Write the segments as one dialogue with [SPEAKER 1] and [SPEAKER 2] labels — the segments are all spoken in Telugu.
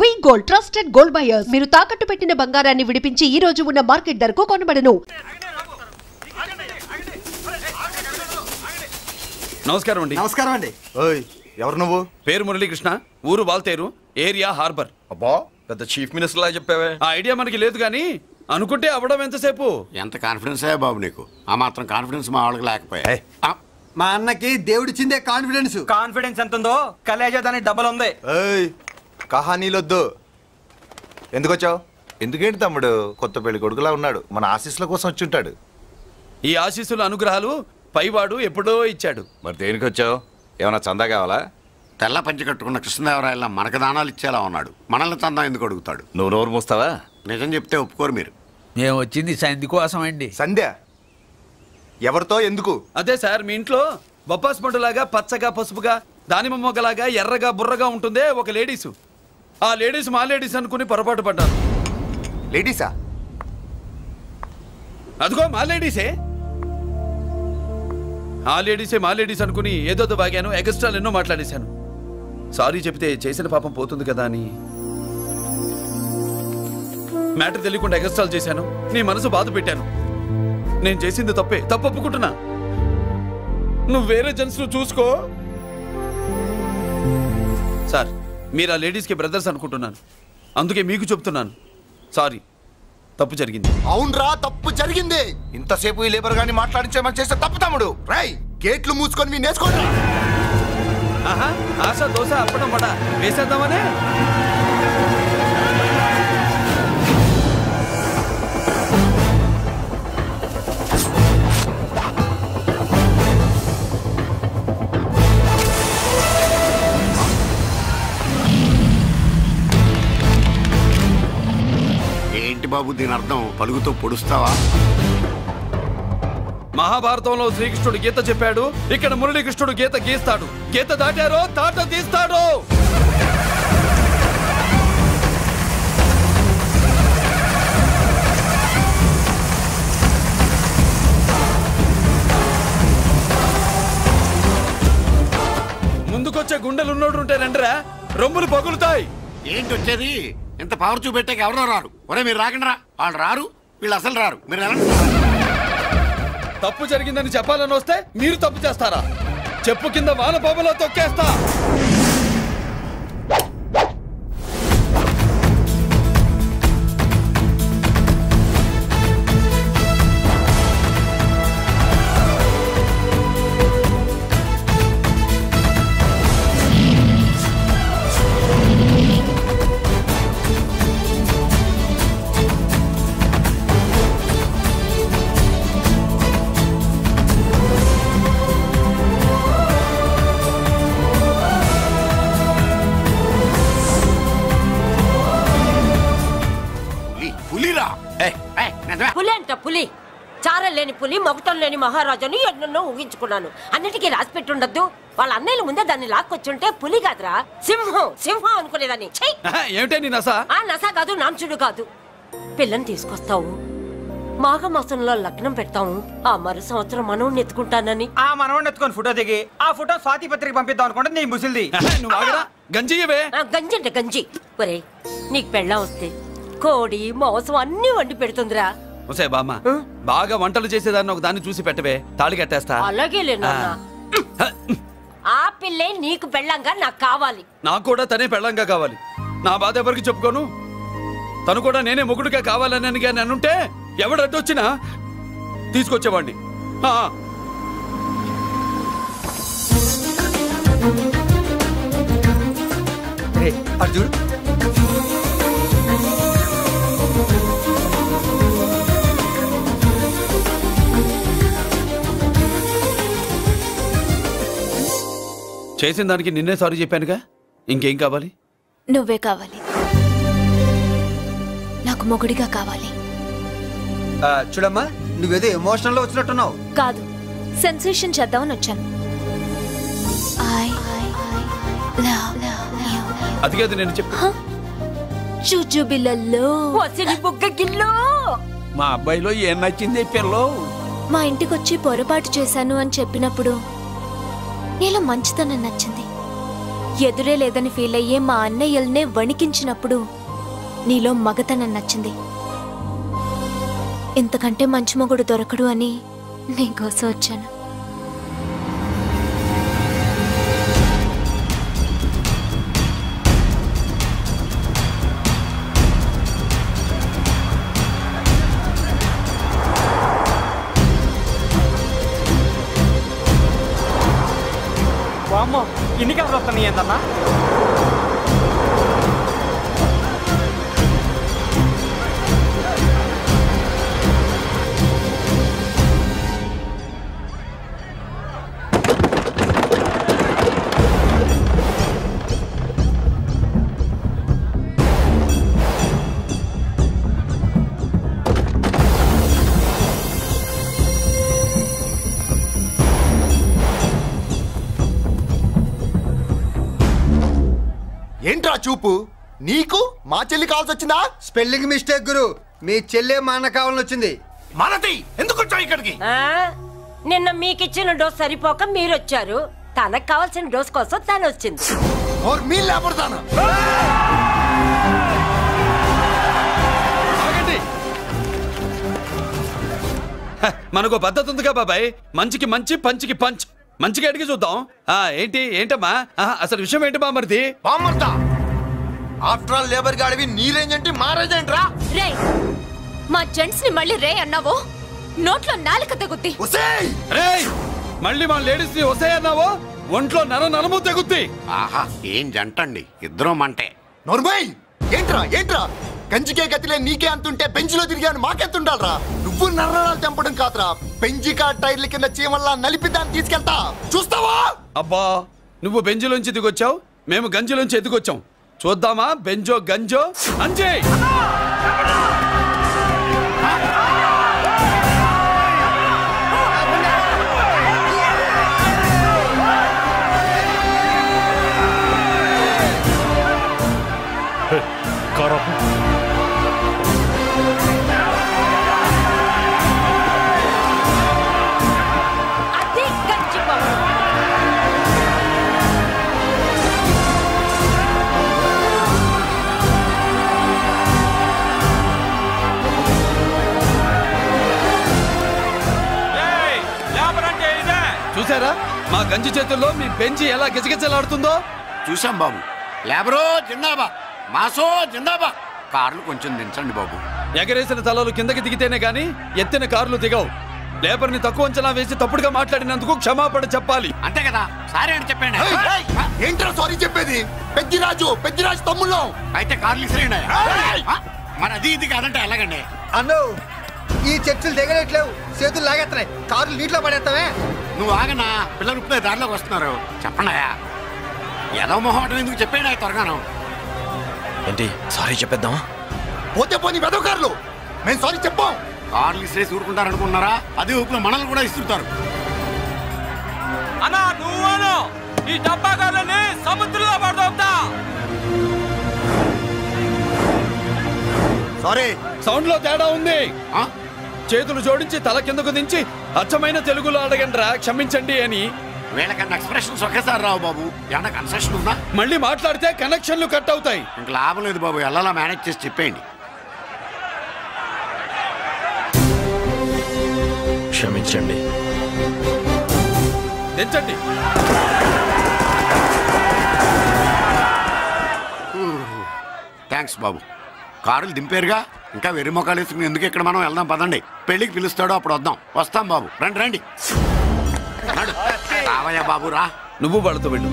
[SPEAKER 1] వి గోల్డ్ ట్రస్టెడ్ గోల్డ్ బయర్స్. మీరు తాకట్టు పెట్టిన బంగారాన్ని విడిపించి ఈ రోజు ఉన్న మార్కెట్ ధరకు కొనబడను.
[SPEAKER 2] నమస్కారం అండి.
[SPEAKER 3] నమస్కారం అండి. ఓయ్, ఎవరు నువ్వు?
[SPEAKER 2] పేరు మురళీకృష్ణ, ఊరు వాల్తేరు, ఏరియా హార్బర్.
[SPEAKER 3] అబ్బా, పెద్ద చీఫ్ మినిస్టర్ లా చెప్పావే.
[SPEAKER 2] ఆ ఐడియా మనకి లేదు కానీ అనుకుంటే అవ్వడం ఎంతసేపు.
[SPEAKER 4] ఎంత కాన్ఫిడెన్స్ అయ్యా బాబు నీకు? ఆ మాత్రం కాన్ఫిడెన్స్ మా వాళ్ళకి లేకపోయా?
[SPEAKER 3] మా అన్నకి దేవుడిచ్చిందే కాన్ఫిడెన్స్.
[SPEAKER 5] కాన్ఫిడెన్స్ ఎంత ఉందో కలేజా దాని డబల్ ఉంది.
[SPEAKER 3] ఏయ్, కహానీలొద్దు. ఎందుకు వచ్చావు? ఎందుకేంటి తమ్ముడు కొత్త పెళ్లి కొడుకులా ఉన్నాడు, మన ఆశీస్సుల కోసం వచ్చి ఉంటాడు.
[SPEAKER 2] ఈ ఆశీస్సుల అనుగ్రహాలు పైవాడు ఎప్పుడో ఇచ్చాడు.
[SPEAKER 3] మరి దేనికి వచ్చావు? ఏమన్నా చందా కావాలా?
[SPEAKER 4] తెల్ల పంచి కట్టుకున్న కృష్ణదేవరాయల మనకు దానాలు ఇచ్చేలా ఉన్నాడు, మనల్ని చందా ఎందుకు అడుగుతాడు?
[SPEAKER 3] నువ్వు నోరు మూస్తావా?
[SPEAKER 4] నిజం చెప్తే ఒప్పుకోరు మీరు.
[SPEAKER 6] మేము వచ్చింది సంధి కోసం అండి.
[SPEAKER 3] సంధ్య ఎవరితో ఎందుకు?
[SPEAKER 2] అదే సార్, మీ ఇంట్లో బొప్పాస్ పండులాగా పచ్చగా పసుపుగా దానిమ్మ మొగ్గలాగా ఎర్రగా బుర్రగా ఉంటుందే ఒక లేడీసు. ఆ లేడీస్ మా లేడీస్ అనుకుని పొరపాటు పడ్డాను.
[SPEAKER 3] లేడీసా?
[SPEAKER 2] అదిగో మా లేడీసే. ఆ లేడీసే మా లేడీస్ అనుకుని ఏదో బాగాను, ఎగస్ట్రాలు ఎన్నో మాట్లాడేశాను. సారీ చెప్తే చేసిన పాపం పోతుంది కదా అని మ్యాటర్ తెలియకుండా ఎగస్ట్రాలు చేశాను. నీ మనసు బాధ పెట్టాను. నేను చేసింది తప్పే, తప్పు ఒప్పుకుంటున్నా. నువ్వు వేరే జెంట్స్ చూసుకో. సార్, మీరు ఆ లేడీస్కి బ్రదర్స్ అనుకుంటున్నాను, అందుకే మీకు చెప్తున్నాను. సారీ, తప్పు జరిగింది.
[SPEAKER 3] అవునరా, తప్పు జరిగింది. ఇంతసేపు ఈ లేబర్ గాని మాట్లాడించేమని చేస్తే తప్పు తమ్ముడు. రై, గేట్లు మూసుకొని మీ నేర్చుకోండి.
[SPEAKER 2] ఆహా, ఆశ దోశ అప్పడం వడ వేసేద్దామనే.
[SPEAKER 4] ఏంటి బాబు దీని అర్థం? పలుగుతో పొడుస్తావా?
[SPEAKER 2] మహాభారతంలో శ్రీకృష్ణుడు గీత చెప్పాడు, ఇక్కడ మురళీకృష్ణుడు గీత గీస్తాడు. గీత దాటారో తాట తీస్తాడు. ముందుకొచ్చే గుండెలున్నోడు ఉంటే రండిరా, రొమ్ములు పగులుతాయి.
[SPEAKER 4] ఏంటి వచ్చేది? ఇంత పవర్ చూపెట్టాక ఎవరో రారు. ఒరే మీరు రాకండి రా. వాళ్ళు రారు, వీళ్ళు అసలు రారు. మీరు ఎలా?
[SPEAKER 2] తప్పు జరిగిందని చెప్పాలని వస్తే మీరు తప్పు చేస్తారా? చెప్పు కింద వాన బాబులో తొక్కేస్తా.
[SPEAKER 7] పులి అంట పులి, చారం లేని పులి, మొగటం లేని మహారాజుని ఎన్నెన్నో ఊహించుకున్నాను. అన్నిటికీ రాసి పెట్టుండద్దు. వాళ్ళ అన్నయ్యల ముందే దాన్ని లాక్కొచ్చుంటే పులి కాదురా, సింహం సింహం అనుకునేదాన్ని.
[SPEAKER 2] ఏమిటే నీ నస?
[SPEAKER 7] ఆ నస కాదు, నాంచుడు కాదు. పిల్లని తీసుకొస్తావు, మాఘమాసంలో లగ్నం పెడతాము, ఆ మరు సంవత్సరం మనోడిని ఎత్తుకుంటానని.
[SPEAKER 5] ఆ మనోడిని ఎత్తుకొని ఫోటో దిగి ఆ ఫోటో స్వాతి పత్రిక పంపిద్దాం అనుకుంటే నీ ముసిల్ది.
[SPEAKER 7] గంజి అంటే గంజి. ఒరే, నీకు పెళ్ళం వస్తే కోడి మాంసం అన్ని వండి పెడుతుందిరా.
[SPEAKER 2] ఒసే బామ్మ, బాగా వంటలు చేసేదాన్ని ఒక దాన్ని చూసి పెట్టవే, తాళి కట్టేస్తా.
[SPEAKER 7] అలాగే లేనా? ఆ పిల్లే నీకు పెళ్ళంగా నాకు కావాలి.
[SPEAKER 2] నాకు కూడా తనే పెళ్ళంగా కావాలి. నా బాధ ఎవరికి చెప్పుకోను. తను కూడా నేనే మొగుడుగా కావాలని కానీ అనుంటే ఎవడు అడ్డొచ్చినా తీసుకొచ్చేవాడిని.
[SPEAKER 5] అర్జున్,
[SPEAKER 2] చేసిన దానికి నిన్నే సారీ చెప్పానుగా, ఇంకేం కావాలి?
[SPEAKER 8] నువ్వే కావాలి, నాకు మొగుడిగా కావాలి.
[SPEAKER 5] చూడమ్మా, నువ్వేదో ఎమోషనల్ లో వచ్చినట్టున్నావు.
[SPEAKER 8] కాదు, సెన్సేషన్ చేద్దామని వచ్చాను.
[SPEAKER 2] అది కాదు నేను చెప్పు.
[SPEAKER 8] చూచుబిళ్ళల్లో
[SPEAKER 6] మా అబ్బాయిలో ఏం నచ్చింది పిల్లో?
[SPEAKER 8] మా ఇంటికొచ్చి పొరపాటు చేశాను అని చెప్పినప్పుడు నీలో మంచితనం నచ్చింది. ఎదురే లేదని ఫీల్ అయ్యే మా అన్నయ్యల్నే వణికించినప్పుడు నీలో మగతనం నచ్చింది. ఇంతకంటే మంచి మొగుడు దొరకడు అని నీకోసం వచ్చాను.
[SPEAKER 5] వామ్మో ఇన్ని కలర్లు వస్తున్నాయి ఏంటన్నా?
[SPEAKER 3] ఏంట్రా చూపు? నీకు మా చెల్లి కావాల్సి వచ్చిందా?
[SPEAKER 9] స్పెల్లింగ్ మిస్టేక్ గురు. మీ చెల్లె మా అన్న కావాలని వచ్చింది.
[SPEAKER 4] మనది ఎందుకు వచ్చావు ఇక్కడికి?
[SPEAKER 7] నిన్న మీకిచ్చిన డోస్ సరిపోక మీరొచ్చారు. తనకు కావాల్సిన డోస్ కోసం తను వచ్చింది.
[SPEAKER 2] మనకు పద్ధతి ఉందిగా బాబాయ్. మంచికి మంచి, పంచికి పంచ్. మంచిగా అడిగి చూద్దాం. ఏంటమ్మా అసలు విషయం ఏంటి బామర్ది?
[SPEAKER 3] బామర్దా ఆఫ్టర్ ఆల్ లేబర్ గాడివి నీ రేంజ్ ఏంటి, మా రేంజ్ ఏంట్రా?
[SPEAKER 8] రే, మా జెంట్స్ ని మళ్ళీ రే అన్నావో నోట్లో నాలుక తెగుద్ది.
[SPEAKER 2] మళ్ళీ మా లేడీస్ ని వస్తాయన్నావో ఒంట్లో నరము తెగుద్ది.
[SPEAKER 4] ఆహా, ఏం జంటండి, ఇద్దరం మంటే.
[SPEAKER 3] నోర్మై, ఏంట్రా గంజికే గతిలే నీకే అంతుంటే బెంచ్లో తిరిగాను మాకెంతుండాలరా? నువ్వు నర్రాలు తెంపడం కాదురా, బెంజికా టైర్ల కింద చీమల్లా నలిపి దాన్ని తీసుకెళ్తా. చూస్తావా?
[SPEAKER 2] అబ్బా, నువ్వు బెంజులోంచి దిగొచ్చావు, మేము గంజిలోంచి ఎదిగొచ్చాం. చూద్దామా బెంజో గంజో అంజే. చూసారా మా గంజి చేతుల్లో మీ బెంచి ఎలా గిజగిజలాడుతుందో?
[SPEAKER 4] చూసాం బాబు. లేబరో జిందాబా, మాసో జిందాబా. కార్లు కొంచెం దించండి బాబు.
[SPEAKER 2] ఎగరేసిన తలలు కిందకి దిగితేనే గాని ఎత్తిన కార్లు దిగవు. లేబర్ ని తక్కువ అంచనా వేసి తప్పుడుగా మాట్లాడినందుకు క్షమాపణ చెప్పాలి.
[SPEAKER 4] అంతే కదా, సారీ అని చెప్పండి.
[SPEAKER 3] ఏంట్రా సారీ చెప్పేది? పెద్దిరాజు తమ్ముళ్ళు
[SPEAKER 4] అయితే కార్లు ఇసిరేయండి. మరి అది ఇది కాదంటే ఎలాగండి?
[SPEAKER 9] అన్నో, ఈ చర్చలు దిగలేట్లేవు, చేతులు లాగేస్తున్నాయి, కార్లు నీటిలో పడేస్తావే.
[SPEAKER 4] నువ్వు ఆగనా, పిల్లలు ఇప్పుడే దారిలోకి వస్తున్నారు. చెప్పండియా, ఏదో మొహమాటం ఎందుకు చెప్పండి త్వరగాను.
[SPEAKER 10] ఏంటి సారీ చెప్పేద్దామా?
[SPEAKER 3] పోతే పోనీ వెదవ కార్లు, మేము సారీ చెప్పాం.
[SPEAKER 4] కార్లు ఇసిరేసి ఊరుకుంటారు అనుకున్నారా? అదే ఊపులో మనల్ని కూడా ఇస్తుంటారు.
[SPEAKER 5] అన్నా నువ్వు ఈ డబ్బా కార్లని సముద్రంలో పడదోపుతా.
[SPEAKER 3] సారీ,
[SPEAKER 2] సౌండ్ లో తేడా ఉంది. చేతులు జోడించి తల కిందకు దించి అచ్చమైన తెలుగులో అడగండి రా క్షమించండి అని.
[SPEAKER 4] వీళ్ళకన్నా ఎక్స్ప్రెషన్స్ ఒకేసారి రావు బాబు. ఏమన్నా కన్సెషన్ ఉందా?
[SPEAKER 2] మళ్ళీ మాట్లాడితే కనెక్షన్లు కట్ అవుతాయి.
[SPEAKER 4] ఇంక లాభం లేదు బాబు, ఎలా మేనేజ్ చేసి చెప్పేయండి.
[SPEAKER 10] క్షమించండి.
[SPEAKER 2] దించండి.
[SPEAKER 4] థ్యాంక్స్ బాబు. కారులు దింపారుగా, ఇంకా వెర్రి మొక్కలు వేసుకుని ఎందుకు ఇక్కడ మనం వెళ్దాం పదండి. పెళ్లికి పిలుస్తాడో అప్పుడు వద్దాం. వస్తాం బాబు, రండి రండి. రావయ్యా బాబు రా.
[SPEAKER 2] నువ్వు వాళ్ళతో వెళ్ళు.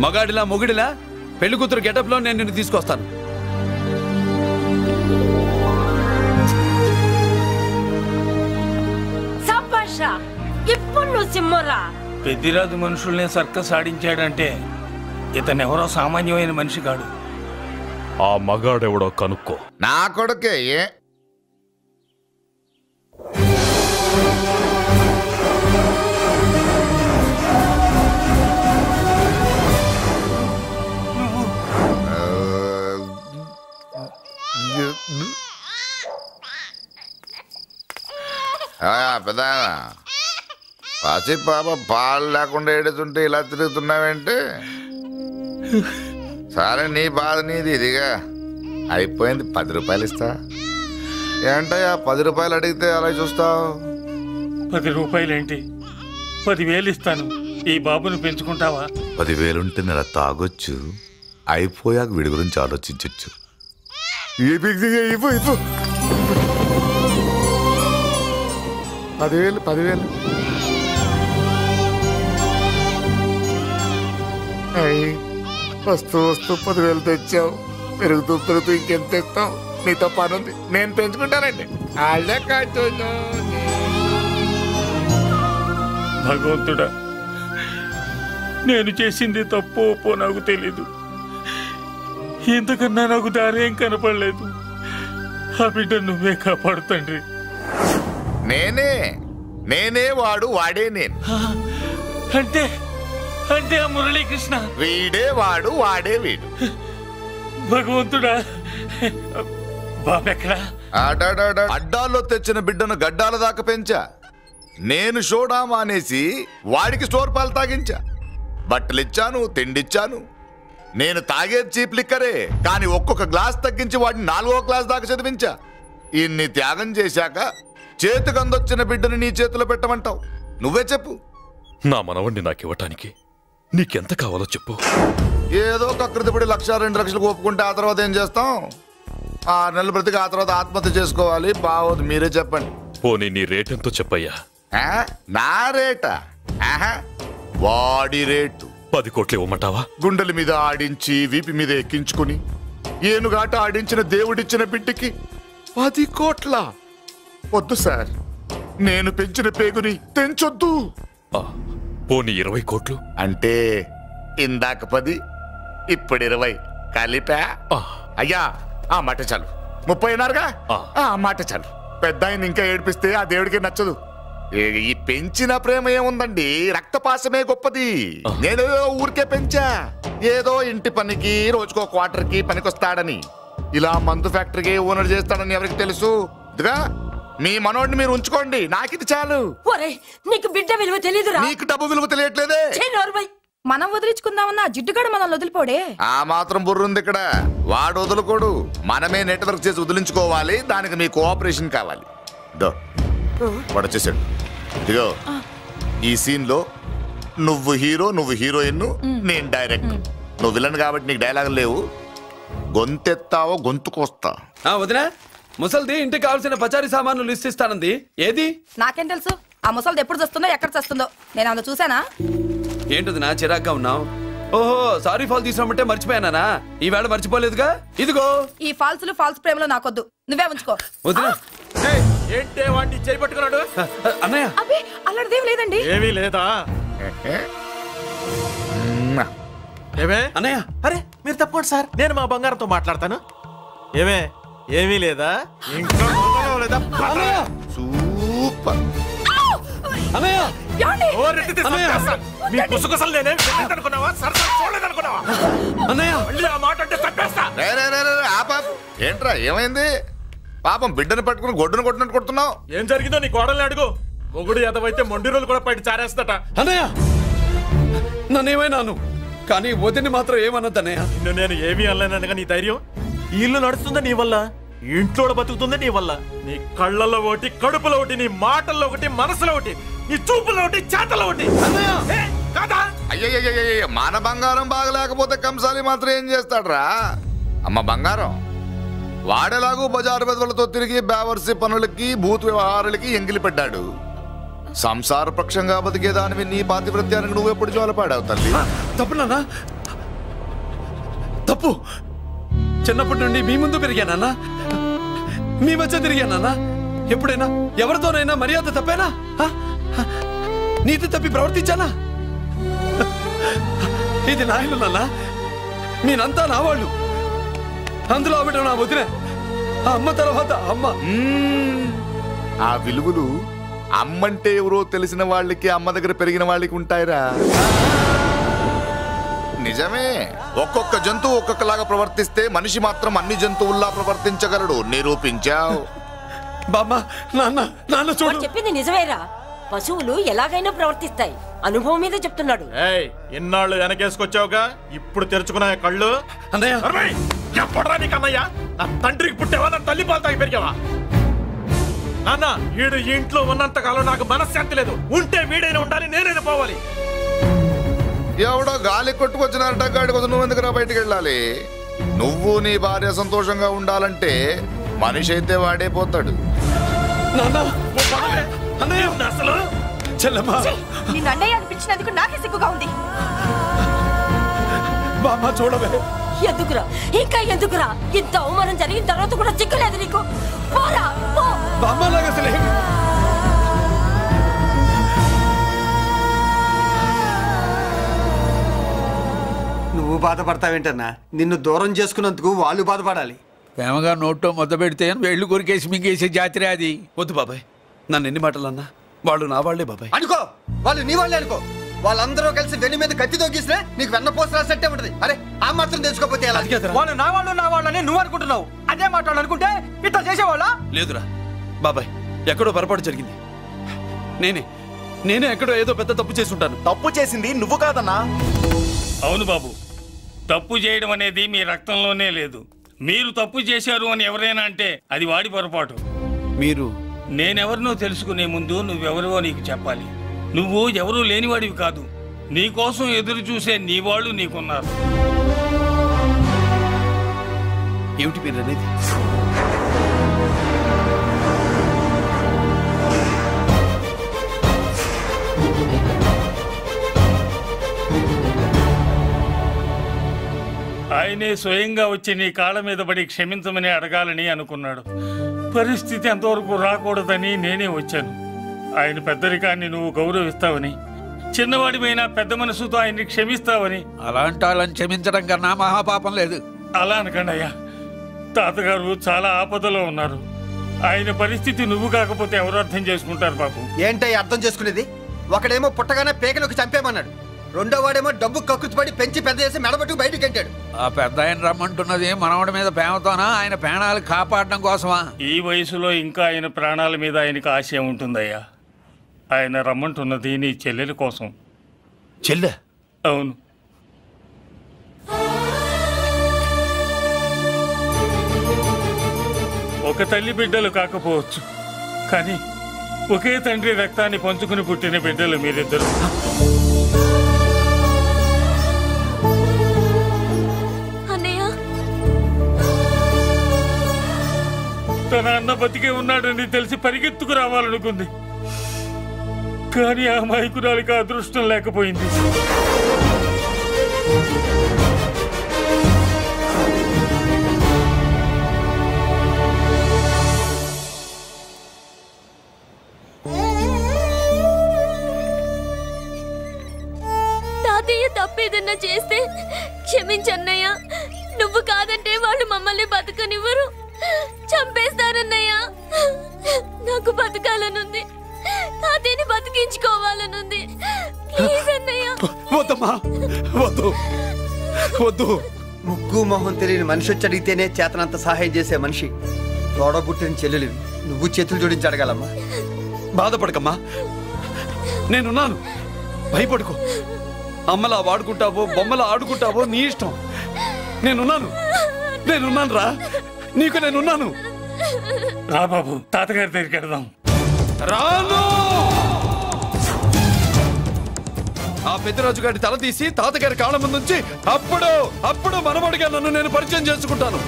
[SPEAKER 2] మగాడిలా మొగుడిలా పెళ్లి కూతురు గెటప్ లో నేను నిన్ను తీసుకొస్తాను.
[SPEAKER 7] ఇప్పుడు నువ్వు సింహరా.
[SPEAKER 5] పెద్దిరాజు మనుషుల్ని సర్కస్ ఆడించాడంటే ఇతనెవరో సామాన్యమైన మనిషి కాడు.
[SPEAKER 10] ఆ మగాడెవడో కనుక్కో.
[SPEAKER 3] నా కొడుకే.
[SPEAKER 11] పెద్ద పసి పాప పాలు లేకుండా ఏడుతుంటే ఇలా తిరుగుతున్నావేంటి? సరే నీ బాధ నీది ఇదిగా అయిపోయింది. 10 రూపాయలు ఇస్తా. ఏంటయ్యా 10 రూపాయలు అడిగితే అలా చూస్తావు?
[SPEAKER 5] 10 రూపాయలేంటి, 10,000 ఇస్తాను. ఈ బాబుని పెంచుకుంటావా?
[SPEAKER 11] 10,000 ఉంటే నెల తాగొచ్చు, అయిపోయాక వీడి గురించి ఆలోచించచ్చు. 10,000 వస్తూ 10,000 తెచ్చావు. పెరుగుతూ ఇంకెంత తెస్తావు? నీతో పని ఉంది, నేను పెంచుకుంటానండి.
[SPEAKER 5] భగవంతుడా, నేను చేసింది తప్పు ఒప్పో నాకు తెలీదు. ఇంతకన్నా నాకు దారేం కనపడలేదు. ఆ బిడ్డ నువ్వే కాపాడు తండ్రి.
[SPEAKER 11] నేనే వాడు, వాడే నేను.
[SPEAKER 5] అంటే అంటే ఆ మురళీకృష్ణ
[SPEAKER 11] వీడే వాడు, వాడే వీడు.
[SPEAKER 5] భగవంతుడా, బాబెక్కడా?
[SPEAKER 11] అడ్డాల్లో తెచ్చిన బిడ్డను గడ్డాల దాకా పెంచా. నేను షోడా మానేసి వాడికి స్టోర్ పాలు తాగించా. బట్టలిచ్చాను, తిండిచ్చాను. నేను తాగేది చీప్ లిక్కరే, కానీ ఒక్కొక్క గ్లాస్ తగ్గించి వాడిని 4వ క్లాస్ దాకా చదివించా. ఇన్ని త్యాగం చేశాక చేతికి అందొచ్చిన బిడ్డని నీ చేతిలో పెట్టమంటావు? నువ్వే చెప్పు.
[SPEAKER 10] నా మనవణ్ణి నాకివ్వటానికి నీకెంత కావాలో చెప్పు.
[SPEAKER 11] ఏదో కకృతిపడి 1,00,000 2 లక్షలకు ఒప్పుకుంటే ఆ తర్వాత ఏం చేస్తాం? 6 నెలలు బ్రతికి ఆ తర్వాత ఆత్మహత్య చేసుకోవాలి. బావోదు, మీరే చెప్పండి.
[SPEAKER 10] పోనీ నీ రేటెంతో చెప్పయ్యా.
[SPEAKER 11] నా రేటా? వాడి రేటు
[SPEAKER 10] 10 కోట్లు ఇవ్వమంటావా?
[SPEAKER 11] గుండెల మీద ఆడించి వీపి మీద ఎక్కించుకుని ఏనుగాట ఆడించిన దేవుడిచ్చిన బిడ్డకి 10 కోట్ల? వద్దు సార్, నేను పెంచిన పేగుని తెంచొద్దు.
[SPEAKER 10] పోనీ 20 కోట్లు?
[SPEAKER 11] అంటే ఇందాక 10, ఇప్పుడు 20 కలిపా? అయ్యా ఆ మాట చాలు. 30 అన్నారుగా, ఆ మాట చాలు. పెద్ద ఆయన ఇంకా ఏడిపిస్తే ఆ దేవుడికి నచ్చదు. ఈ పెంచిన ప్రేమ ఏముందండి, రక్తపాసమే గొప్పది. నేను ఊరికే పెంచా, ఏదో ఇంటి పనికి రోజుకో క్వార్టర్కి పనికొస్తాడని. ఇలా మందు ఫ్యాక్టరీకి ఓనర్ చేస్తాడని ఎవరికి తెలుసు? ఇదిగా మీ మనోడిని మీరు ఉంచుకోండి, నాకిది చాలు.
[SPEAKER 7] నీకు బిడ్డ విలువ తెలియదురా?
[SPEAKER 11] నీకు డబ్బు విలువ తెలియట్లేదే.
[SPEAKER 12] మనం వదిలించుకుందామన్నా జిడ్డుగాడు మనం వదిలిపోడే.
[SPEAKER 11] ఆ మాత్రం బుర్రుంది ఇక్కడ. వాడు వదులుకోడు, మనమే నెట్వర్క్ చేసి వదిలించుకోవాలి. దానికి మీ కోఆపరేషన్ కావాలి. వాడు వచ్చేసాడు. ఇదిగో ఈ సీన్ లో నువ్వు హీరో, నువ్వు హీరోయిన్, నేను డైరెక్ట్. నువ్వు విలన్ కాబట్టి నీకు డైలాగ్ లేవు. గొంతెత్తావో గొంతుకొస్తా.
[SPEAKER 2] వదినా, ముసల్ది ఇంటికి కావాల్సిన పచారీ సామాన్లు లిస్ట్ ఇస్తానంది. ఏది?
[SPEAKER 12] నాకేం తెలుసు ఆ ముసలిది ఎప్పుడు చస్తుందో ఎక్కడ చస్తుందో? నేను అందులో చూసానా?
[SPEAKER 2] ఏంటది నా చిరాగ్గా ఉన్నావు? ఓహో, సారీ ఫాల్ తీసుకురామంటే మర్చిపోయానా? ఈవేళ మర్చిపోలేదుగా. ఇదిగో
[SPEAKER 12] ఈ ఫాల్స్లు ఫాల్స్ ప్రేమలో నాకొద్దు, నువ్వే ఉంచుకో.
[SPEAKER 2] వదినా,
[SPEAKER 10] ఏంటే వాడిని చేయి పట్టుకున్నాడు?
[SPEAKER 2] అన్నయ్య,
[SPEAKER 12] అబ్బే అలాంటిదేం లేదండి.
[SPEAKER 10] ఏమీ లేదా? ఏమే
[SPEAKER 2] అన్నయ్య?
[SPEAKER 10] అరే మీరు తప్పకుండా సార్, నేను మా బంగారంతో మాట్లాడతాను. ఏమే ఏమీ లేదా? ఇంకా లేదా?
[SPEAKER 11] సూపర్
[SPEAKER 2] అన్నయ్య,
[SPEAKER 10] మీ పుసుగుసలు నేనేం అనుకున్నావా? సరదా చూడలేదనుకున్నావా?
[SPEAKER 2] అన్నయ్య,
[SPEAKER 10] ఆ మాట అంటే తప్పేస్తా.
[SPEAKER 11] ఏంట్రా ఏమైంది? పాపం బిడ్డను పట్టుకుని గొడ్డును కొట్టినట్టు కొడుతున్నావు.
[SPEAKER 10] ఏం జరిగిందో నీ కోడల్ని అడుగు. మొగుడు ఎదవైతే మొండి రోజులు కూడా బయట చారేస్తట.
[SPEAKER 2] అన్నయ్య, నన్నేమైనాను కానీ వదిని మాత్రం ఏమన్నది అన్నయ్య.
[SPEAKER 10] నిన్ను నేను ఏమీ అనలేనగా నీ ధైర్యం. ఈ ఇల్లు నడుస్తుందా నీ వల్ల, ఇంట్లో బతుకుతుందా నీ వల్ల. నీ కళ్ళల్లో ఒకటి, కడుపులో ఒకటి, నీ మాటల్లో ఒకటి, మనసులో ఒకటి, నీ చూపులో ఒకటి, చేతల్లో ఒకటి.
[SPEAKER 11] అయ్యయ్యయ్య, మన బంగారం బాగలేకపోతే కంసాలి మాత్రం ఏం చేస్తాడ్రా? అమ్మ బంగారం వాడేలాగూ బజారు బెదవులతో తిరిగి బేవర్సి పనులకి, భూత వ్యవహారాలకి ఎంగిలి పెట్టాడు. సంసార పక్షంగా బతికేదానివి నీ పాతివృత్యానికి నువ్వెప్పుడు జోలపాడావు తల్లి?
[SPEAKER 2] తప్పు నాన్న, తప్పు. చిన్నప్పటి నుండి మీ ముందు పెరిగానన్నా, మీ మధ్య తిరిగానన్నా. ఎప్పుడైనా ఎవరితోనైనా మర్యాద తప్పేనా? నీతి తప్పి ప్రవర్తించానా? ఇది నా ఇల్లు నాన్న, నేనంతా నా వాళ్ళు. అందులో ఆవిడ నా వదిలే, ఆ అమ్మ తర్వాత అమ్మ.
[SPEAKER 11] ఆ విలువలు అమ్మంటే ఎవరో తెలిసిన వాళ్ళకి, అమ్మ దగ్గర పెరిగిన వాళ్ళకి ఉంటాయిరా. నిజమే, ఒక్కొక్క జంతువు ఒక్కొక్కలాగా ప్రవర్తిస్తే మనిషి మాత్రం అన్ని జంతువుల్లా ప్రవర్తించగలడు. నిరూపించావు.
[SPEAKER 2] బామ్మ, నాన్న, నాన్న చూడు.
[SPEAKER 7] చెప్పింది నిజమేరా. పశువులు ఎలాగైనా ప్రవర్తిస్తాయి. అనుభవం మీద చెప్తున్నాడు.
[SPEAKER 10] ఇన్నాళ్ళు వెనకేసుకొచ్చావుగా, ఇప్పుడు తెరుచుకున్నాయ కళ్ళు. అన్నయ్య నా తండ్రికి పుట్టావా, నా తల్లి పాలు తాగి పెరిగావా? నాన్న, వీడు ఈ ఇంట్లో ఉన్నంత కాలం నాకు మనశ్శాంతి లేదు. ఉంటే వీడైనా ఉండాలి, నేనైనా పోవాలి.
[SPEAKER 13] ఎవడో గాలి కొట్టుకొచ్చినారట, గాడి కోసం నువ్వు ఎందుకురా బయటికి వెళ్ళాలి? నువ్వు నీ భార్య సంతోషంగా ఉండాలంటే మనిషి అయితే వాడే పోతాడు.
[SPEAKER 12] నిన్ను అన్నయ్య అనిపించినందుకు నాకే సిగ్గుగా ఉంది.
[SPEAKER 2] చూడవే,
[SPEAKER 7] ఎందుకురా ఇంకా ఎందుకురా? ఇంత అవమానం జరిగిన తర్వాత కూడా చిక్కలేదు నీకు? పోరా పో.
[SPEAKER 9] నువ్వు బాధపడతావేంటన్నా? నిన్ను దూరం చేసుకున్నందుకు వాళ్ళు బాధపడాలి.
[SPEAKER 6] ప్రేమగా నోట్లో మొద్ద పెడితే వేళ్ళు కొరికేసి మింగేసే జాతర అది.
[SPEAKER 2] వద్దు బాబాయ్, నన్ను ఎన్ని మాటలు అన్నా వాళ్ళు నా వాళ్లే బాబాయ్.
[SPEAKER 9] అనుకో, వాళ్ళు నీ వాళ్ళే అనుకో. వాళ్ళందరూ కలిసి వెన్ను మీద కత్తి తొగిస్తే నీకు వెన్నపోస రాసినట్టే ఉంటది. అరే ఆ మాత్రం తెలుసుకోకపోతే ఎలా?
[SPEAKER 14] వాళ్ళు నా వాళ్ళని నువ్వు అనుకుంటున్నావు. అదే మాట్లాడు అనుకుంటే ఇట్లా చేసేవాళ్ళ?
[SPEAKER 2] లేదురా బాబాయ్, ఎక్కడో పొరపాటు జరిగింది. నేనే ఎక్కడో ఏదో పెద్ద తప్పు చేసి ఉంటాను.
[SPEAKER 10] తప్పు చేసింది నువ్వు కాదన్నా.
[SPEAKER 5] అవును బాబు, తప్పు చేయడం అనేది మీ రక్తంలోనే లేదు. మీరు తప్పు చేశారు అని ఎవరైనా అంటే అది వాడి పొరపాటు. నేనెవరినో తెలుసుకునే ముందు నువ్వెవరివో నీకు చెప్పాలి. నువ్వు ఎవరూ లేనివాడివి కాదు. నీకోసం ఎదురు చూసే నీ వాళ్ళు నీకున్నారు.
[SPEAKER 2] ఏమిటి మీరు అనేది?
[SPEAKER 5] ఆయనే స్వయంగా వచ్చి నీ కాళ్ళ మీద పడి క్షమించమని అడగాలని అనుకున్నాడు. పరిస్థితి అంతవరకు రాకూడదని నేనే వచ్చాను. ఆయన పెద్దరికాన్ని నువ్వు గౌరవిస్తావని, చిన్నవాడిపైన పెద్ద మనసుతో ఆయన్ని క్షమిస్తావని.
[SPEAKER 6] అలాంటి వాళ్ళని క్షమించడం కన్నా మహాపాపం లేదు.
[SPEAKER 5] అలా అనకండి అయ్యా. తాతగారు చాలా ఆపదలో ఉన్నారు. ఆయన పరిస్థితి నువ్వు కాకపోతే ఎవరు అర్థం చేసుకుంటారు బాబు?
[SPEAKER 9] ఏంటయ్య అర్థం చేసుకునేది? ఒకడేమో పుట్టగానే పేకలోకి చంపేమన్నాడు, రెండో వాడేమో డబ్బు కక్కుతుపడి పెంచి పెద్ద చేసి మెడబట్టుకు బయటకు గంటాడు.
[SPEAKER 6] ఆ పెద్ద ఆయన రమ్మంటున్నది మనవడి మీద ప్రేమతోనా, ఆయన ప్రాణాలు కాపాడడం కోసమా?
[SPEAKER 5] ఈ వయసులో ఇంకా ఆయన ప్రాణాల మీద ఆయనకు ఆశ ఉంటుందయ్యా. ఆయన రమ్మంటున్నది నీ చెల్లెల కోసం.
[SPEAKER 2] చెల్లె?
[SPEAKER 5] అవును. ఒక తల్లి బిడ్డలు కాకపోవచ్చు, కానీ ఒకే తండ్రి రక్తాన్ని పంచుకుని పుట్టిన బిడ్డలు మీరిద్దరు. తన అన్న బతికే ఉన్నాడని తెలిసి పరిగెత్తుకు రావాలనుకుంది, కానీ ఆ మైకురాలికి అదృష్టం లేకపోయింది.
[SPEAKER 8] తాతయ్య తప్పేదన్నా చేస్తే క్షమించన్నయ్య. నువ్వు కాదంటే వాళ్ళు మమ్మల్ని బతకనివ్వరు, చంపేస్తారన్నయ్య. నాకు బతకాలనుంది, తాతయ్యని బతికించుకోవాలనుంది. ప్లీజ్ అన్నయ్య.
[SPEAKER 2] వద్దమ్మా, వద్దు వద్దు.
[SPEAKER 9] ముగ్గు మొహం తెలియని మనిషి వచ్చి అడిగితేనే చేతనంత సహాయం చేసే మనిషి. తోడబుట్టిన చెల్లెలివి, నువ్వు చేతులు జోడించి అడగాలమ్మా.
[SPEAKER 2] బాధపడకమ్మా, నేనున్నాను. భయపడుకో. అమ్మలా వాడుకుంటావో బొమ్మలా ఆడుకుంటావో నీ ఇష్టం. నేనున్నాను రా, నీకు నేనున్నాను.
[SPEAKER 5] రా బాబు, తాతగారి దగ్గరికి వెళ్దాం.
[SPEAKER 2] రాను. ఆ పెద్దరాజు గారి తల తీసి తాతగారి కాళ్ళ ముందుంచి అప్పుడు మనమడిగా నన్ను నేను పరిచయం చేసుకుంటాను.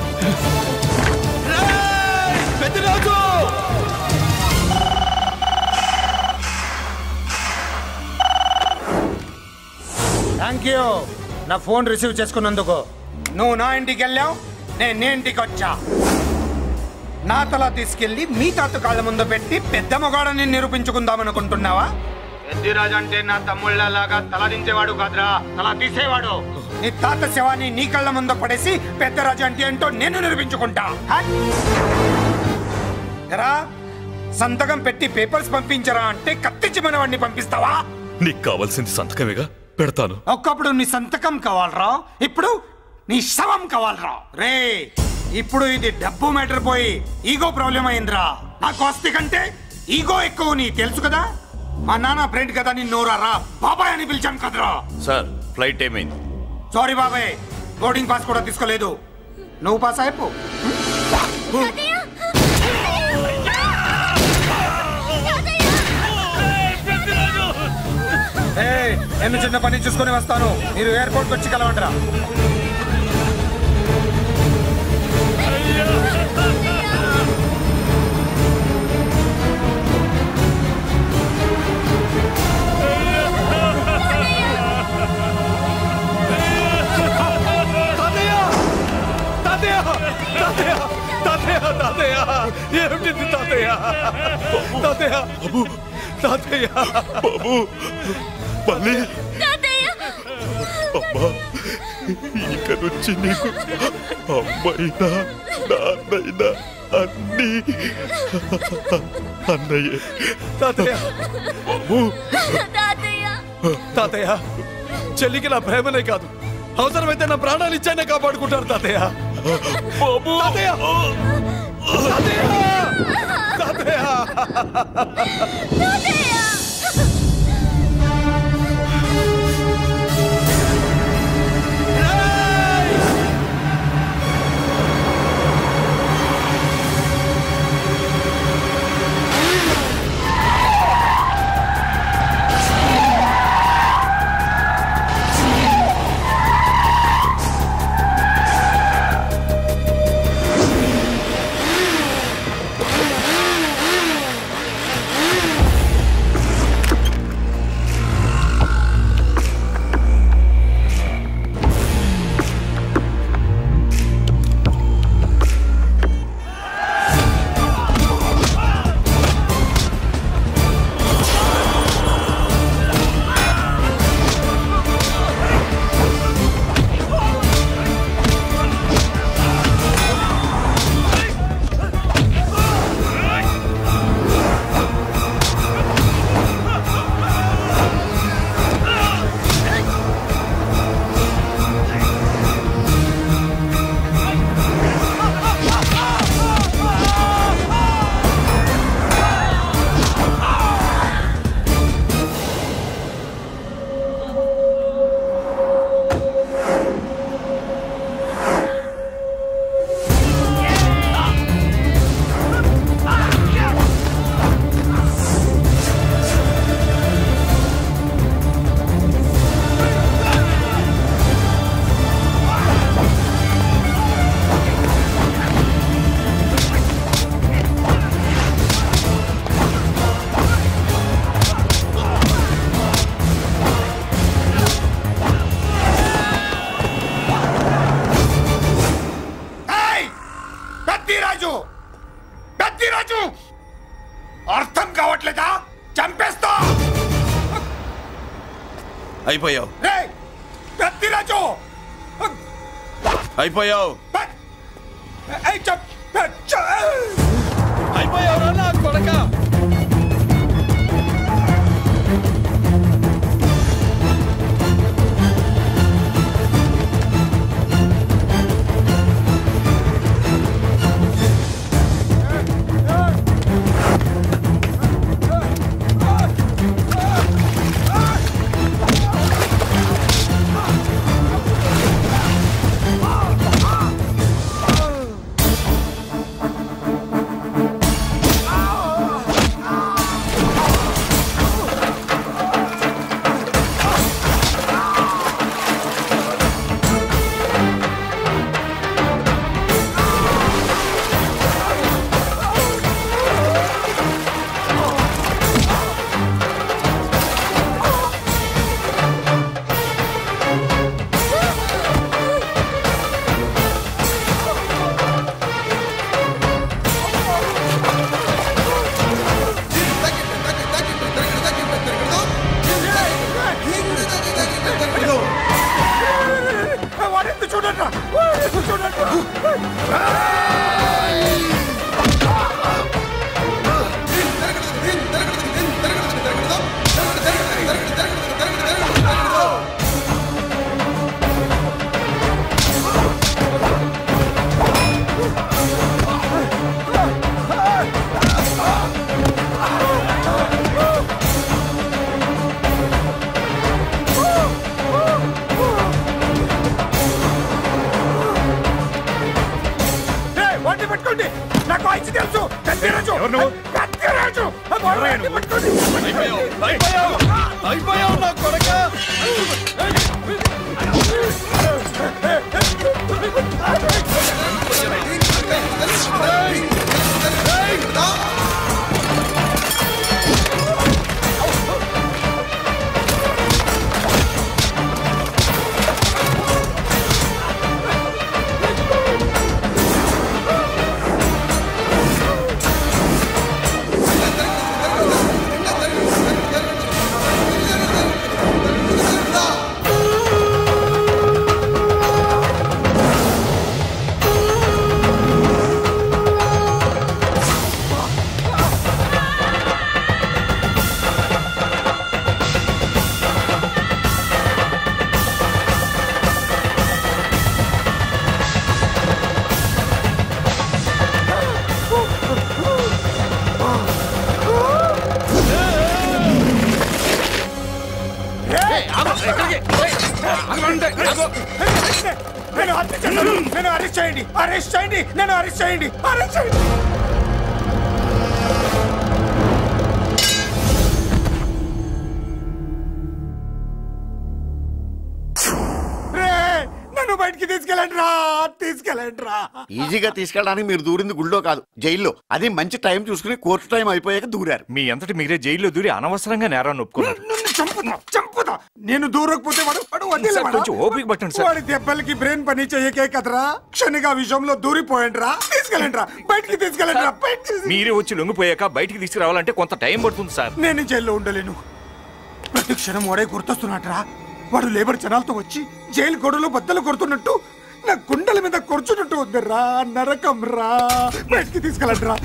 [SPEAKER 2] పెద్దరాజు!
[SPEAKER 15] థ్యాంక్ యూ నా ఫోన్ రిసీవ్ చేసుకున్నందుకు. నువ్వు నా ఇంటికి వెళ్ళావు, నేను నీ ఇంటికి వచ్చా. నా తల తీసుకెళ్లి మీ తాత కాళ్ళ ముందు పెట్టి పెద్ద మొగాడని నిరూపించుకుందామనుకుంటున్నావా? పెద్దిరాజు అంటే నా తమ్ముళ్ళలాగా తల దించేవాడు కాదురా, తల తీసేవాడు. నీ తాత శవాన్ని నీ కళ్ళ ముందు పడేసి పెద్దరాజు అంటే ఏంటో నేను నిరూపించుకుంటా. సంతకం పెట్టి పేపర్స్ పంపించరా అంటే కత్తించి మనవాడిని పంపిస్తావా?
[SPEAKER 10] నీకు కావాల్సింది సంతకమేగా, పెడతాను.
[SPEAKER 15] ఒకప్పుడు నీ సంతకం కావాలరా, ఇప్పుడు నీ శవం కావాలరా. రే, ఇప్పుడు ఇది డబ్బు మ్యాటర్ పోయి ఈగో ప్రాబ్లం అయిందిరా. నాకు ఆస్తి కంటే ఈగో ఎక్కువ, నీ తెలుసు కదా. మా నాన్న ఫ్రెండ్ కదా నిన్ను నోరారా బాబాయ్ అని పిలిచాను కదరా.
[SPEAKER 11] సార్ ఫ్లైట్ ఏమైంది?
[SPEAKER 15] సారీ బాబాయ్, బోర్డింగ్ పాస్ కూడా తీసుకోలేదు. నువ్వు పాస్ అయిపో. నేను చిన్న పని చూసుకొని వస్తాను, మీరు ఎయిర్పోర్ట్కి వచ్చి కలవండిరా.
[SPEAKER 2] ఏమిటి తాతయ్య? తాతయ్య బాబు, తాతయ్య బాబు, మళ్ళీ అమ్మా, ఇక నుంచి నీకు అమ్మైనా నాన్నైనా అన్నీ అన్నయ్యే. తాతయ్య బాబు, తాతయ్య చెల్లికి నా ప్రేమనే కాదు, అవసరమైతే నా ప్రాణాలు ఇచ్చానే కాపాడుకుంటారు తాతయ్య. బాబు, తాతయ్య తాతయ్య
[SPEAKER 15] అర్థం కావట్లేదా? చంపేస్తా.
[SPEAKER 2] అయిపోయావు,
[SPEAKER 15] పెద్దిరాజు
[SPEAKER 2] అయిపోయావు, అయిపోయావు నా కొడక.
[SPEAKER 15] వాడిని పట్టుకోండి. నాకు వాయిస్ తెలుసు. కత్తిరాజు. కత్తిరాజు. వాడిని పట్టుకోండి.
[SPEAKER 2] అయిపోయావు నా కొడకా.
[SPEAKER 15] నన్ను అరెస్ట్ చేయండి. అరెస్ట్ చేయండి. నన్ను అరెస్ట్ చేయండి. అరెస్ట్ చేయండి. నన్ను బయటికి తీసుకెళ్ళండి రా. తీసుకెళ్ళండి రా.
[SPEAKER 4] ఈజీగా తీసుకెళ్ళడానికి మీరు దూరింది గుళ్ళో కాదు, జైల్లో. అది మంచి టైం చూసుకుని కోర్టు టైం అయిపోయాక దూరారు.
[SPEAKER 10] మీ అంతటి మీరే జైల్లో దూరి అనవసరంగా నేరాన్ని ఒప్పుకున్నారు.
[SPEAKER 15] చంపుతా. నేను దూరకపోతే
[SPEAKER 10] కొంచెం ఓపిక పట్టండి సార్.
[SPEAKER 15] వాడి దెబ్బలకి బ్రెయిన్ పని చెయ్యకే కదరా. క్షణిగా విషయంలో దూరిపోయండి రా. తీసుకెళ్ళండి రా. బయటికి తీసుకెళ్ళండి రా.
[SPEAKER 10] మీరే వచ్చి లొంగిపోయాక బయటికి తీసుకురావాలంటే కొంత టైం పడుతుంది సార్.
[SPEAKER 15] నేను జైల్లో ఉండలేను. ప్రతి క్షణం వాడే గుర్తొస్తున్నట్రా. వాడు లేబర్ జనాలతో వచ్చి జైలు గొడవలో బద్దలు కొడుతున్నట్టు నా గుండెల మీద కొడుచున్నట్టు ఉందరా. నరకం రా. బయటికి తీసుకెళ్ళండి రా.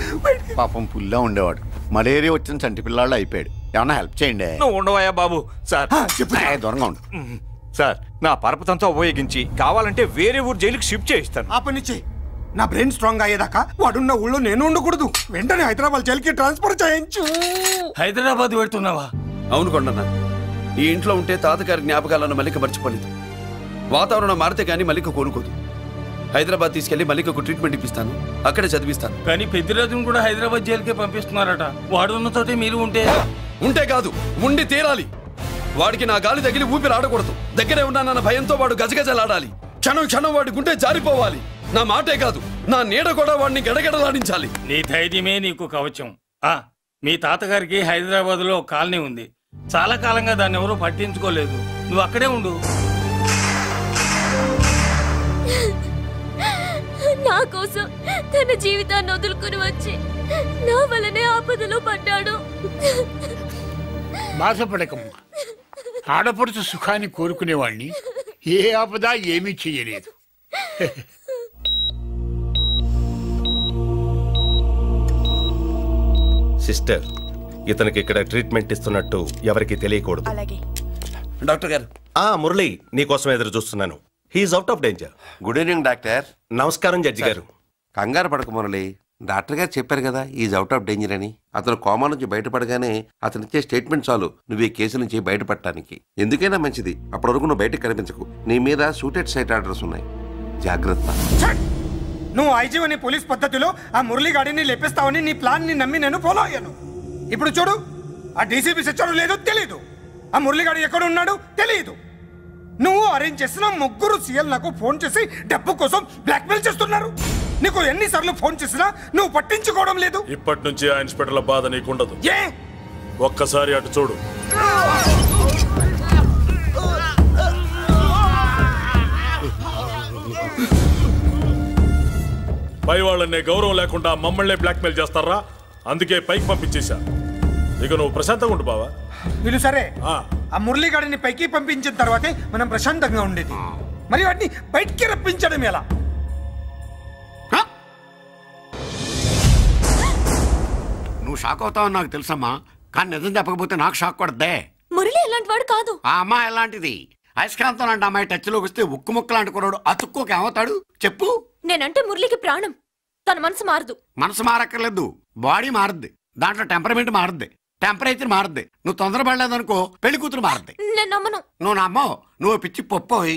[SPEAKER 4] పాపం పుల్లా ఉండేవాడు. మలేరియా వచ్చిన చంటి పిల్లాళ్ళు అయిపోయాడు. ఏమన్నా హెల్ప్ చేయండి.
[SPEAKER 10] నువ్వు ఉండవయ్యా బాబు. సార్
[SPEAKER 4] దూరంగా ఉండు.
[SPEAKER 10] సార్ నా పరపతంతో ఉపయోగించి కావాలంటే వేరే ఊరు జైలుకి షిఫ్ట్ చేయిస్తాను.
[SPEAKER 15] ఆ పని చెయ్యి. నా బ్రెయిన్ స్ట్రాంగ్ అయ్యేదాకా వాడున్న ఊళ్ళో నేను ఉండకూడదు. వెంటనే హైదరాబాద్ జైలుకి ట్రాన్స్ఫర్ చేయించు.
[SPEAKER 5] హైదరాబాద్ పెడుతున్నావా?
[SPEAKER 2] అవును కొండన్న. ఈ ఇంట్లో ఉంటే తాతగారి జ్ఞాపకాలను మల్లిక మర్చిపోలేదు. వాతావరణం మారితే గానీ మల్లిక కోరుకోదు. హైదరాబాద్ తీసుకెళ్లి మల్లికకు ట్రీట్మెంట్ ఇప్పిస్తాను. అక్కడే చదివిస్తాను.
[SPEAKER 5] కానీ పెద్దిరాజును కూడా హైదరాబాద్ జైలుకే పంపిస్తున్నారట. వాడున్న తోటే మీరు
[SPEAKER 2] ఉంటే కాదు, ఉండి తీరాలి. వాడికి నా గాలి తగిలి ఊపిరి ఆడకూడదు. దగ్గరే ఉన్నానన్న భయంతో వాడు గజగజలాడాలి. క్షణం క్షణం వాడి గుండె జారిపోవాలి. నా మాటే కాదు, నా నీడ కూడా వాడిని గడగడలాడించాలి.
[SPEAKER 5] నీ ధైర్యమే నీకు కవచం. మీ తాతగారికి హైదరాబాద్ లో కాలనీ ఉంది. చాలా కాలంగా దాన్ని ఎవరూ పట్టించుకోలేదు. నువ్వు అక్కడే ఉండు.
[SPEAKER 8] నా కోసం తన జీవితాన్ని వదులుకుని వచ్చి నా వల్లనే ఆపదలో పడ్డాడు.
[SPEAKER 16] బాధపడకమ్మా. ఆడపడుచు సుఖాన్ని కోరుకునేవాణ్ణి ఏ ఆపద ఏమీ చెయ్యలేదు.
[SPEAKER 17] సిస్టర్, ఇతనికి ఇక్కడ ట్రీట్మెంట్ ఇస్తున్నట్టు ఎవరికి తెలియకూడదు.
[SPEAKER 2] డాక్టర్ గారు.
[SPEAKER 17] మురళి, నీకోసం ఎదురు చూస్తున్నాను. He is out of danger.
[SPEAKER 18] Good evening doctor.
[SPEAKER 17] నమస్కారం జడ్జి గారు.
[SPEAKER 18] కంగారు పడక మురళి. డాక్టర్ గారు చెప్పారు కదా ఈజ్ అవుట్ ఆఫ్ డేంజర్ అని. అతను కోమా నుంచి బయటపడగానే అతను ఇచ్చే స్టేట్మెంట్ చాలు నువ్వు ఈ కేసు నుంచి బయటపడటానికి. ఎందుకైనా మంచిది, అప్పటి వరకు నువ్వు బయటకు కనిపించకు. నీ మీద షూటెడ్ సైట్ ఆర్డర్స్ ఉన్నాయి. జాగ్రత్త.
[SPEAKER 15] నువ్వు ఐజీవని పోలీస్ పద్ధతిలో ఆ మురళిగాడిని లేపేస్తావని నీ ప్లాన్ ని నమ్మి నేను ఫాలో అయ్యాను. ఇప్పుడు చూడు, ఆ డీసీపీ సచ్చాడు లేదో తెలియదు. ఆ మురళిగాడు ఎక్కడ ఉన్నాడు తెలియదు. నువ్వు అరేంజ్ చేసిన ముగ్గురు సీఎల్ నాకు ఫోన్ చేసి డబ్బు కోసం బ్లాక్మెయిల్ చేస్తున్నారు. నీకు ఎన్నిసార్లు ఫోన్ చేసినా నువ్వు పట్టించుకోవడం లేదు.
[SPEAKER 10] ఇప్పటి నుంచి ఆ ఇన్స్పెక్టర్ల బాధ నీకుండదు.
[SPEAKER 15] ఏ
[SPEAKER 10] ఒక్కసారి అటు చూడు. పై వాళ్ళనే గౌరవం లేకుండా మమ్మల్ని బ్లాక్మెయిల్ చేస్తారా? అందుకే పైకి పంపించేశా. ఇక నువ్వు ప్రశాంతంగా ఉండు బావా.
[SPEAKER 15] వీళ్ళు సరే, ఆ మురళిగాడిని పైకి పంపించిన తర్వాతే మనం ప్రశాంతంగా ఉండేది. మరి వాటిని బయటికి రప్పించడం ఎలా?
[SPEAKER 4] నువ్వు షాక్ అవుతావని నాకు తెలుసమ్మా, కానీ నిజం చెప్పకపోతే నాకు షాక్ కొడద్దే.
[SPEAKER 8] మురళి ఎలాంటి వాడు కాదు.
[SPEAKER 4] ఆ అమ్మాయి ఎలాంటిది? అయస్కాంతం లాంటి అమ్మాయి టచ్లోకి వస్తే ఉక్కు ముక్క లాంటి కుర్రాడు అతుక్కోక ఏమవుతాడు చెప్పు?
[SPEAKER 8] నేనంటే మురళికి ప్రాణం. తన మనసు మారదు.
[SPEAKER 4] మనసు మారక్కర్లేదు, బాడీ మారుద్ది. దాంట్లో టెంపరమెంట్ మారుద్ది, టెంపరేచర్ మారుద్ది. నువ్వు తొందరపడలేదనుకో పెళ్లి కూతురు మారుద్ది.
[SPEAKER 8] నేను నమ్మను.
[SPEAKER 4] నువ్వు నమ్మవు. నువ్వు పిచ్చి పొప్పోయి